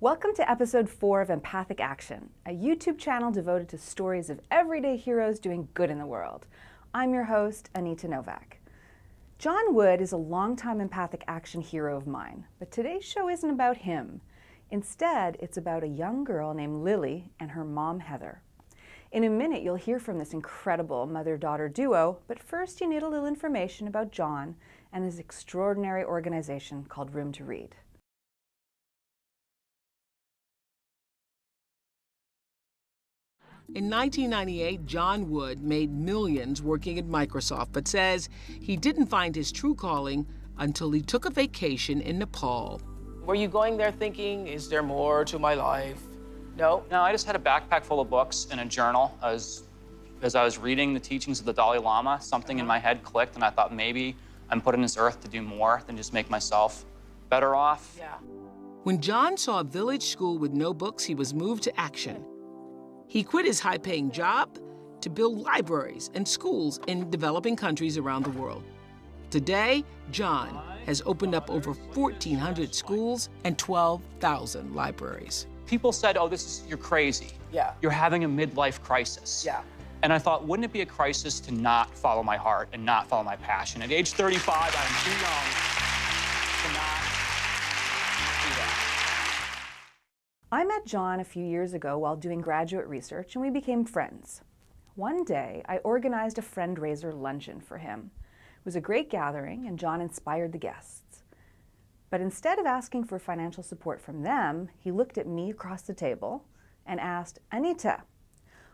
Welcome to episode 4 of Empathic Action, a YouTube channel devoted to stories of everyday heroes doing good in the world. I'm your host, Anita Nowak. John Wood is a longtime empathic action hero of mine, but today's show isn't about him. Instead, it's about a young girl named Lily and her mom, Heather. In a minute, you'll hear from this incredible mother-daughter duo, but first you need a little information about John and his extraordinary organization called Room to Read. In 1998, John Wood made millions working at Microsoft, but says he didn't find his true calling until he took a vacation in Nepal. Were you going there thinking, is there more to my life? No? No, I just had a backpack full of books and a journal. As I was reading the teachings of the Dalai Lama, something in my head clicked, and I thought maybe I'm put on this earth to do more than just make myself better off. Yeah. When John saw a village school with no books, he was moved to action. He quit his high-paying job to build libraries and schools in developing countries around the world. Today, John has opened up over 1,400 schools and 12,000 libraries. People said, oh, you're crazy. Yeah. You're having a midlife crisis. Yeah. And I thought, wouldn't it be a crisis to not follow my heart and not follow my passion? At age 35, I'm too young to not do that. I met John a few years ago while doing graduate research, and we became friends. One day, I organized a friend-raiser luncheon for him. It was a great gathering, and John inspired the guests. But instead of asking for financial support from them, he looked at me across the table and asked, Anita,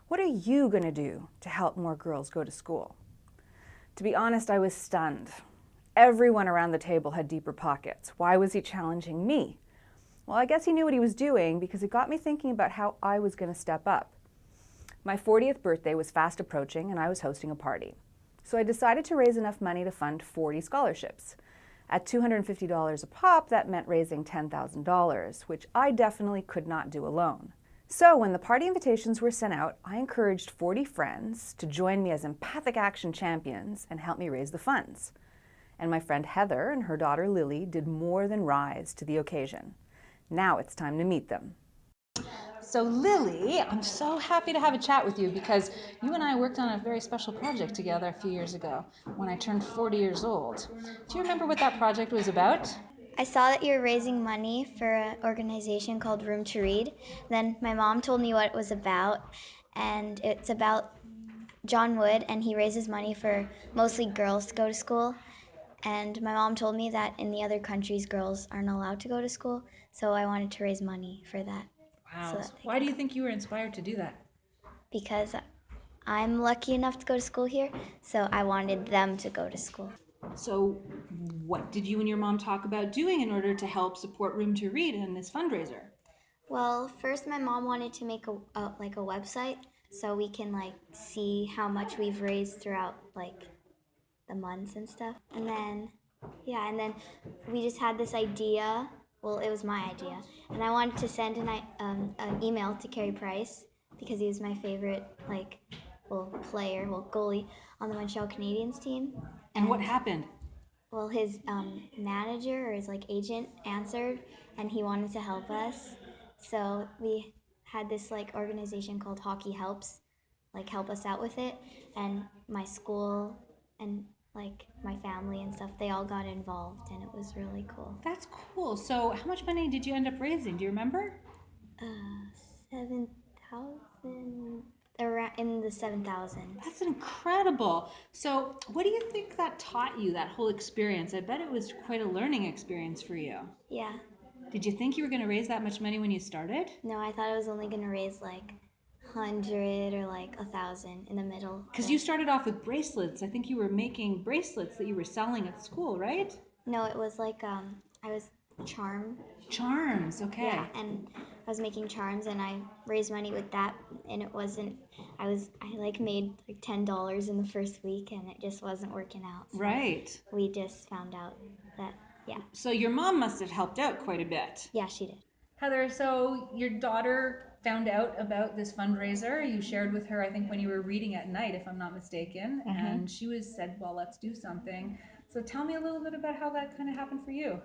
what are you going to do to help more girls go to school? To be honest, I was stunned. Everyone around the table had deeper pockets. Why was he challenging me? Well, I guess he knew what he was doing because it got me thinking about how I was going to step up. My 40th birthday was fast approaching and I was hosting a party. So I decided to raise enough money to fund 40 scholarships. At $250 a pop, that meant raising $10,000, which I definitely could not do alone. So when the party invitations were sent out, I encouraged 40 friends to join me as empathic action champions and help me raise the funds. And my friend Heather and her daughter Lily did more than rise to the occasion. Now it's time to meet them. So Lily, I'm so happy to have a chat with you because you and I worked on a very special project together a few years ago when I turned 40 years old. Do you remember what that project was about? I saw that you're raising money for an organization called Room to Read. Then my mom told me what it was about, and it's about John Wood, and he raises money for mostly girls to go to school. And my mom told me that in the other countries, girls aren't allowed to go to school, so I wanted to raise money for that. Wow. Why do you think you were inspired to do that? Because I'm lucky enough to go to school here, so I wanted them to go to school. So what did you and your mom talk about doing in order to help support Room to Read and this fundraiser? Well, first my mom wanted to make a website so we can see how much we've raised throughout the months and stuff. And then we just had this idea. Well, it was my idea, and I wanted to send an email to Carey Price because he was my favorite goalie on the Montreal Canadiens team. And what happened? Well, his manager or his agent answered, and he wanted to help us. So we had this organization called Hockey Helps, help us out with it. And my school and my family and stuff, they all got involved, and it was really cool. That's cool. So how much money did you end up raising? Do you remember? 7,000. Around in the 7,000. That's incredible. So what do you think that taught you, that whole experience? I bet it was quite a learning experience for you. Yeah. Did you think you were going to raise that much money when you started? No, I thought I was only going to raise 100 or 1,000 in the middle. Because you started off with bracelets. I think you were making bracelets that you were selling at school, right? No, it was I was Charms, okay. Yeah, and I was making charms, and I raised money with that, and it wasn't. I made $10 in the first week, and it just wasn't working out. So right. We just found out that So your mom must have helped out quite a bit. Yeah, she did. Heather, so your daughter found out about this fundraiser. You shared with her, I think, when you were reading at night, if I'm not mistaken, and she said, well, let's do something. So tell me a little bit about how that kind of happened for you.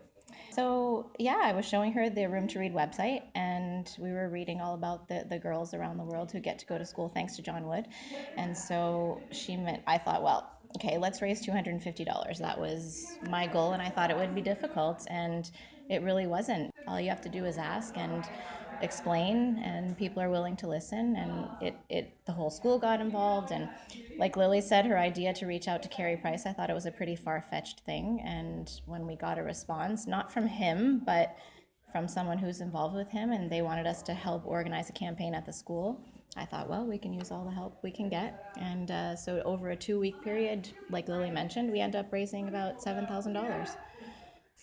So yeah, I was showing her the Room to Read website, and we were reading all about the girls around the world who get to go to school thanks to John Wood. And so I thought, well, okay, let's raise $250. That was my goal, and I thought it would be difficult, and it really wasn't. All you have to do is ask and explain, and people are willing to listen, and the whole school got involved. And like Lily said, her idea to reach out to Carey Price, I thought it was a pretty far-fetched thing. And when we got a response, not from him, but from someone who's involved with him, and they wanted us to help organize a campaign at the school, I thought, well, we can use all the help we can get. And so over a 2-week period, like Lily mentioned, we ended up raising about $7,000.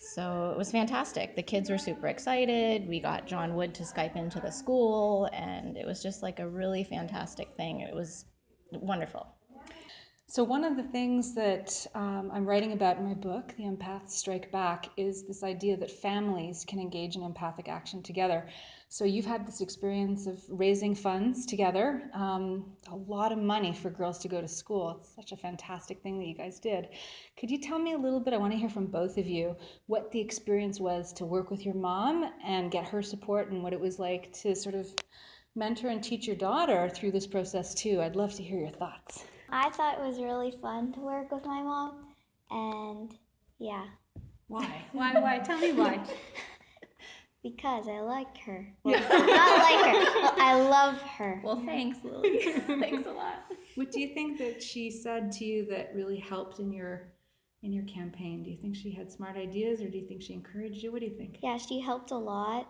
So it was fantastic. The kids were super excited. We got John Wood to Skype into the school, and it was just like a really fantastic thing. It was wonderful. So one of the things that I'm writing about in my book, The Empaths Strike Back, is this idea that families can engage in empathic action together. So you've had this experience of raising funds together, a lot of money for girls to go to school. It's such a fantastic thing that you guys did. Could you tell me a little bit, I want to hear from both of you, what the experience was to work with your mom and get her support, and what it was like to sort of mentor and teach your daughter through this process too? I'd love to hear your thoughts. I thought it was really fun to work with my mom, and yeah. Why? Why? Tell me why. Because I like her. Well, not like her. Well, I love her. Well, thanks, Lily. Thanks a lot. What do you think that she said to you that really helped in your campaign? Do you think she had smart ideas, or do you think she encouraged you? What do you think? Yeah, she helped a lot.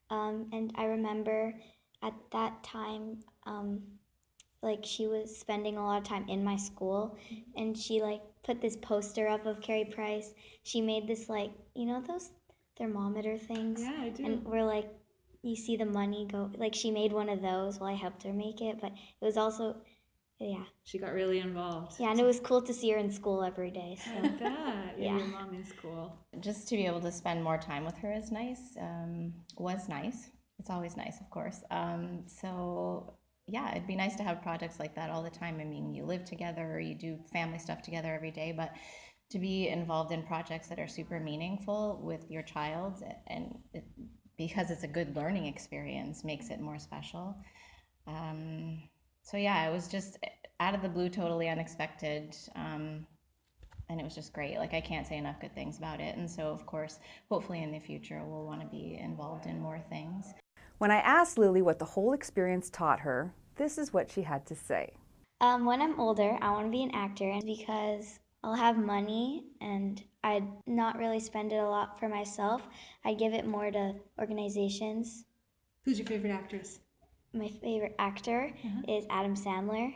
And I remember at that time, like she was spending a lot of time in my school, and she like put this poster up of Carey Price. She made this, like, you know those thermometer things? Yeah, I do. And we're like, you see the money go, like she made one of those. Well, I helped her make it, but it was also, yeah. She got really involved. Yeah, and it was cool to see her in school every day. So. I bet. Yeah, Yeah. your mom is cool. Just to be able to spend more time with her is nice, was nice. It's always nice, of course. So yeah, it'd be nice to have projects like that all the time. I mean, you live together, you do family stuff together every day, but to be involved in projects that are super meaningful with your child, and because it's a good learning experience, makes it more special. So yeah, it was just out of the blue, totally unexpected. And it was just great. Like, I can't say enough good things about it. And so, of course, hopefully in the future, we'll want to be involved in more things. When I asked Lily what the whole experience taught her, this is what she had to say. When I'm older, I want to be an actor because I'll have money and I'd not really spend it a lot for myself. I'd give it more to organizations. Who's your favorite actress? My favorite actor is Adam Sandler.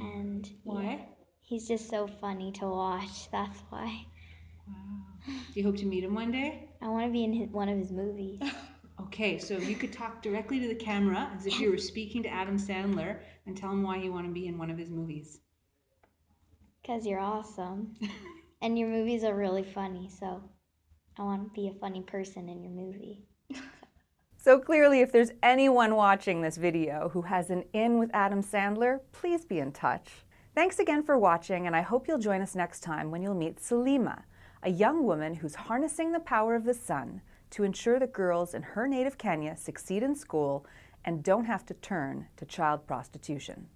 And Why? yeah, he's just so funny to watch. That's why. Wow. Do you hope to meet him one day? I want to be in one of his movies. Okay, so you could talk directly to the camera as if you were speaking to Adam Sandler and tell him why you want to be in one of his movies. Because you're awesome. And your movies are really funny, so I want to be a funny person in your movie. So clearly, if there's anyone watching this video who has an in with Adam Sandler, please be in touch. Thanks again for watching, and I hope you'll join us next time when you'll meet Salima, a young woman who's harnessing the power of the sun to ensure that girls in her native Kenya succeed in school and don't have to turn to child prostitution.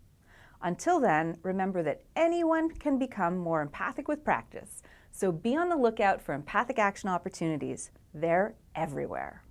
Until then, remember that anyone can become more empathic with practice, so be on the lookout for empathic action opportunities. They're everywhere.